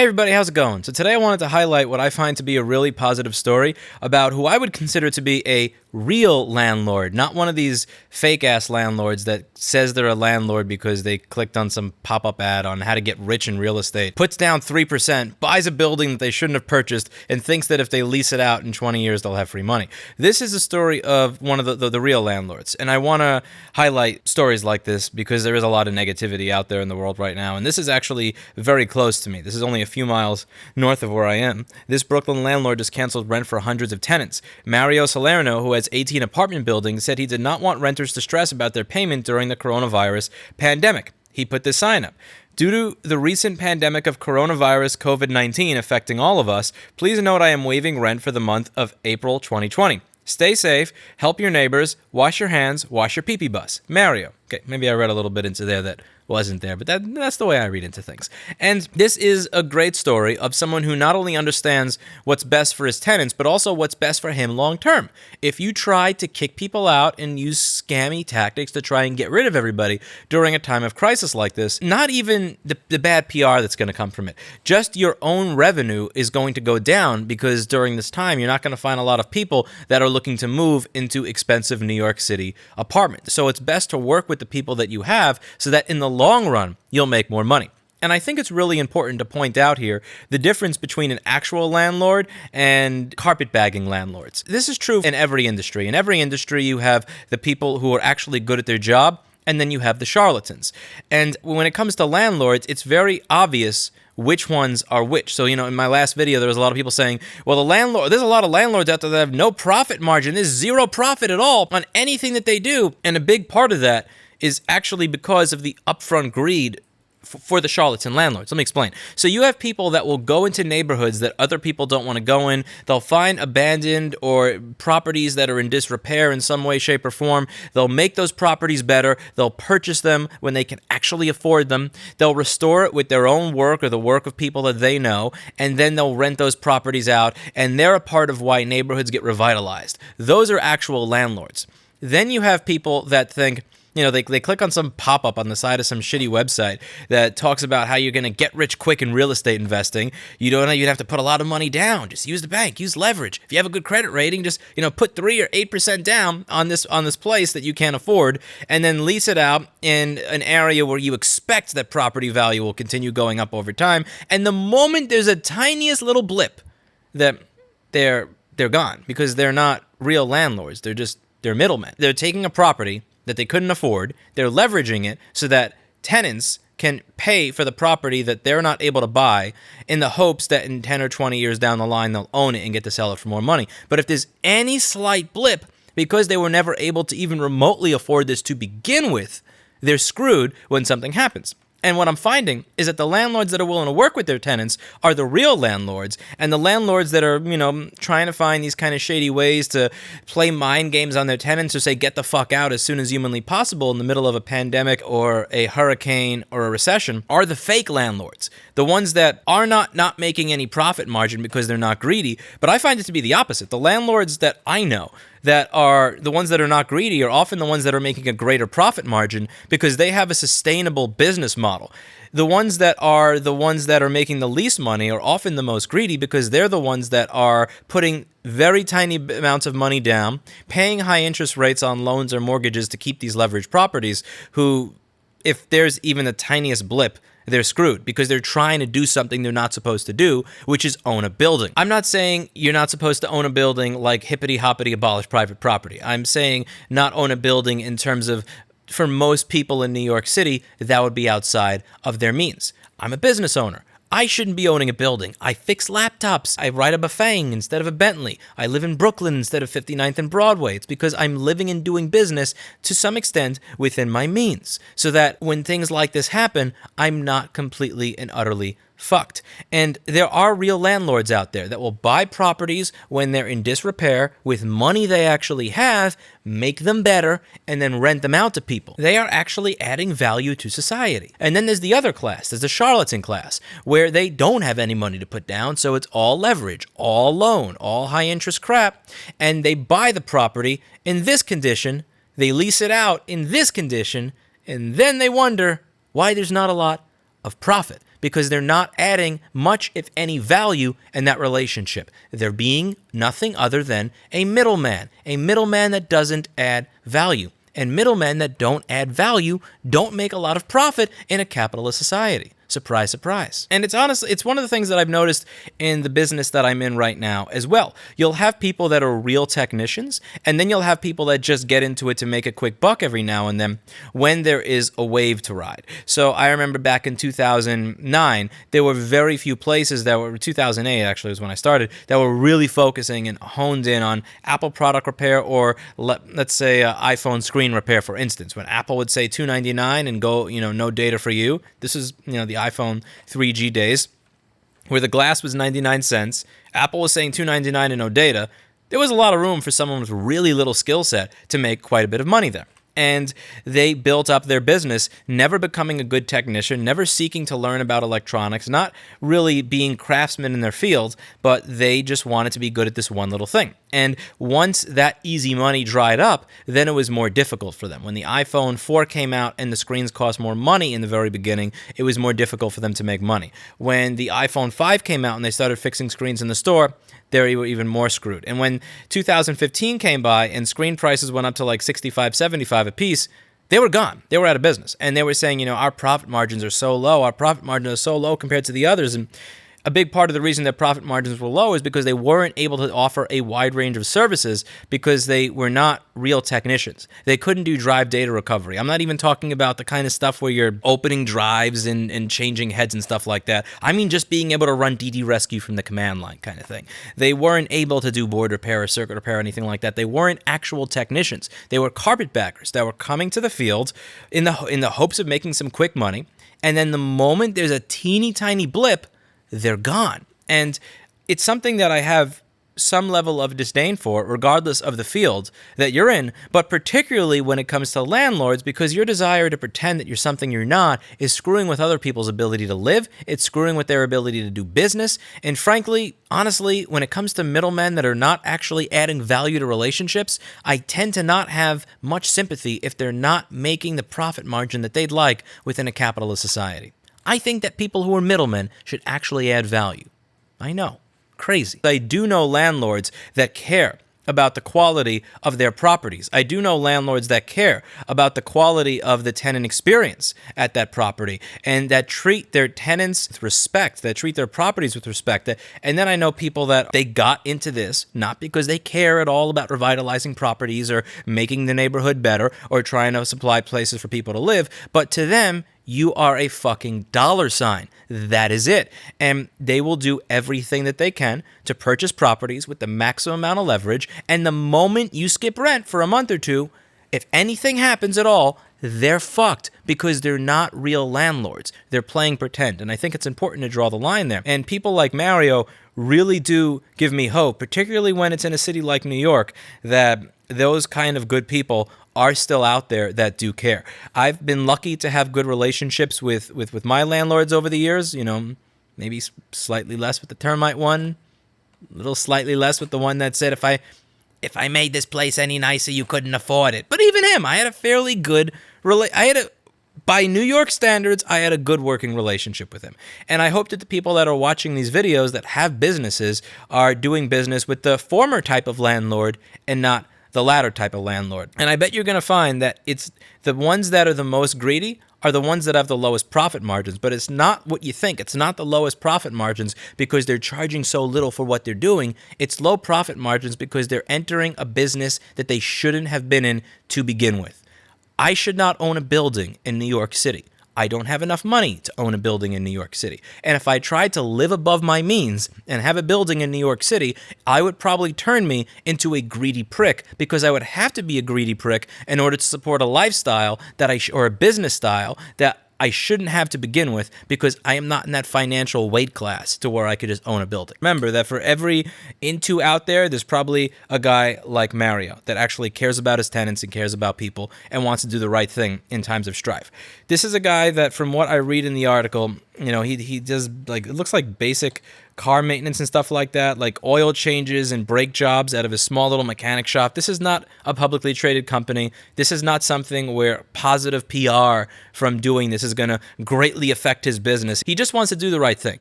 Hey everybody, how's it going? So today I wanted to highlight what I find to be a really positive story about who I would consider to be a real landlord, not one of these fake-ass landlords that says they're a landlord because they clicked on some pop-up ad on how to get rich in real estate, puts down 3%, buys a building that they shouldn't have purchased, and thinks that if they lease it out in 20 years they'll have free money. This is a story of one of the real landlords, and I want to highlight stories like this because there is a lot of negativity out there in the world right now, and this is actually very close to me. This is only a few miles north of where I am. This Brooklyn landlord just canceled rent for hundreds of tenants. Mario Salerno, who has 18 apartment buildings, said he did not want renters to stress about their payment during the coronavirus pandemic. He put this sign up. Due to the recent pandemic of coronavirus COVID-19 affecting all of us, please note I am waiving rent for the month of April 2020. Stay safe, help your neighbors, wash your hands, wash your pee-pee bus. Mario. Okay, maybe I read a little bit into there that wasn't there, but that's the way I read into things. And this is a great story of someone who not only understands what's best for his tenants, but also what's best for him long term. If you try to kick people out and use scammy tactics to try and get rid of everybody during a time of crisis like this, not even the bad PR that's going to come from it, just your own revenue is going to go down because during this time, you're not going to find a lot of people that are looking to move into expensive New York City apartments. So it's best to work with the people that you have so that in the long run, you'll make more money. And I think it's really important to point out here the difference between an actual landlord and carpetbagging landlords. This is true in every industry. In every industry, you have the people who are actually good at their job, and then you have the charlatans. And when it comes to landlords, it's very obvious which ones are which. So, in my last video, there was a lot of people saying, well, there's a lot of landlords out there that have no profit margin. There's zero profit at all on anything that they do. And a big part of that is actually because of the upfront greed for the charlatan landlords. Let me explain. So you have people that will go into neighborhoods that other people don't want to go in. They'll find abandoned or properties that are in disrepair in some way, shape, or form. They'll make those properties better. They'll purchase them when they can actually afford them. They'll restore it with their own work or the work of people that they know, and then they'll rent those properties out, and they're a part of why neighborhoods get revitalized. Those are actual landlords. Then you have people that think, they click on some pop-up on the side of some shitty website that talks about how you're going to get rich quick in real estate investing. You don't know you'd have to put a lot of money down. Just use the bank, use leverage. If you have a good credit rating, just, put 3 or 8% down on this place that you can't afford, and then lease it out in an area where you expect that property value will continue going up over time. And the moment there's a tiniest little blip, that they're gone because they're not real landlords. They're middlemen. They're taking a property that they couldn't afford. They're leveraging it so that tenants can pay for the property that they're not able to buy in the hopes that in 10 or 20 years down the line, they'll own it and get to sell it for more money. But if there's any slight blip, because they were never able to even remotely afford this to begin with, they're screwed when something happens. And what I'm finding is that the landlords that are willing to work with their tenants are the real landlords, and the landlords that are, trying to find these kind of shady ways to play mind games on their tenants or say, get the fuck out as soon as humanly possible in the middle of a pandemic or a hurricane or a recession are the fake landlords. The ones that are not making any profit margin because they're not greedy. But I find it to be the opposite. The landlords that I know that are the ones that are not greedy are often the ones that are making a greater profit margin because they have a sustainable business model. The ones that are making the least money are often the most greedy because they're the ones that are putting very tiny amounts of money down, paying high interest rates on loans or mortgages to keep these leveraged properties, who, if there's even the tiniest blip, they're screwed because they're trying to do something they're not supposed to do, which is own a building. I'm not saying you're not supposed to own a building like hippity-hoppity abolish private property. I'm saying not own a building in terms of, for most people in New York City, that would be outside of their means. I'm a business owner. I shouldn't be owning a building. I fix laptops. I ride a Bafang instead of a Bentley. I live in Brooklyn instead of 59th and Broadway. It's because I'm living and doing business to some extent within my means, so that when things like this happen, I'm not completely and utterly fucked. And there are real landlords out there that will buy properties when they're in disrepair with money they actually have, make them better, and then rent them out to people. They are actually adding value to society. And then there's the other class, there's the charlatan class, where they don't have any money to put down, so it's all leverage, all loan, all high interest crap, and they buy the property in this condition, they lease it out in this condition, and then they wonder why there's not a lot of profit. because they're not adding much, if any, value in that relationship. They're being nothing other than a middleman that doesn't add value. And middlemen that don't add value don't make a lot of profit in a capitalist society. Surprise, surprise. And it's one of the things that I've noticed in the business that I'm in right now as well. You'll have people that are real technicians, and then you'll have people that just get into it to make a quick buck every now and then when there is a wave to ride. So I remember back in 2009, there were very few places that were, 2008 actually was when I started, that were really focusing and honed in on Apple product repair, or let's say iPhone screen repair, for instance. When Apple would say $299 and go, no data for you. This is, the iPhone 3G days, where the glass was 99 cents, Apple was saying $299 and no data. There was a lot of room for someone with really little skill set to make quite a bit of money there. And they built up their business, never becoming a good technician, never seeking to learn about electronics, not really being craftsmen in their field, but they just wanted to be good at this one little thing. And once that easy money dried up, then it was more difficult for them. When the iPhone 4 came out and the screens cost more money in the very beginning, it was more difficult for them to make money. When the iPhone 5 came out and they started fixing screens in the store, they were even more screwed. And when 2015 came by and screen prices went up to like $65, $75 a piece, they were gone. They were out of business. And they were saying, our profit margins are so low. Our profit margins are so low compared to the others. And a big part of the reason their profit margins were low is because they weren't able to offer a wide range of services because they were not real technicians. They couldn't do drive data recovery. I'm not even talking about the kind of stuff where you're opening drives and changing heads and stuff like that. I mean just being able to run DD rescue from the command line kind of thing. They weren't able to do board repair or circuit repair or anything like that. They weren't actual technicians. They were carpetbaggers that were coming to the field in the hopes of making some quick money. And then the moment there's a teeny tiny blip, they're gone. And it's something that I have some level of disdain for, regardless of the field that you're in, but particularly when it comes to landlords, because your desire to pretend that you're something you're not is screwing with other people's ability to live, it's screwing with their ability to do business, and frankly, honestly, when it comes to middlemen that are not actually adding value to relationships, I tend to not have much sympathy if they're not making the profit margin that they'd like within a capitalist society. I think that people who are middlemen should actually add value. I know. Crazy. I do know landlords that care about the quality of their properties. I do know landlords that care about the quality of the tenant experience at that property and that treat their tenants with respect, that treat their properties with respect. And then I know people that they got into this not because they care at all about revitalizing properties or making the neighborhood better or trying to supply places for people to live, but to them, you are a fucking dollar sign. That is it. And they will do everything that they can to purchase properties with the maximum amount of leverage. And the moment you skip rent for a month or two, if anything happens at all, they're fucked because they're not real landlords. They're playing pretend. And I think it's important to draw the line there. And people like Mario really do give me hope, particularly when it's in a city like New York, that those kind of good people are still out there that do care. I've been lucky to have good relationships with my landlords over the years, maybe slightly less with the termite one, a little slightly less with the one that said, if I made this place any nicer, you couldn't afford it. But even him, I had a fairly good by New York standards, I had a good working relationship with him. And I hope that the people that are watching these videos that have businesses are doing business with the former type of landlord and not the latter type of landlord. And I bet you're going to find that it's the ones that are the most greedy are the ones that have the lowest profit margins. But it's not what you think. It's not the lowest profit margins because they're charging so little for what they're doing. It's low profit margins because they're entering a business that they shouldn't have been in to begin with. I should not own a building in New York City. I don't have enough money to own a building in New York City. And if I tried to live above my means and have a building in New York City, I would probably turn me into a greedy prick because I would have to be a greedy prick in order to support a lifestyle that or a business style that I shouldn't have to begin with because I am not in that financial weight class to where I could just own a building. Remember that for every into out there's probably a guy like Mario that actually cares about his tenants and cares about people and wants to do the right thing in times of strife. This is a guy that, from what I read in the article, You know, he does, like, it looks like basic car maintenance and stuff like that, like oil changes and brake jobs out of his small little mechanic shop. This is not a publicly traded company. This is not something where positive PR from doing this is going to greatly affect his business. He just wants to do the right thing.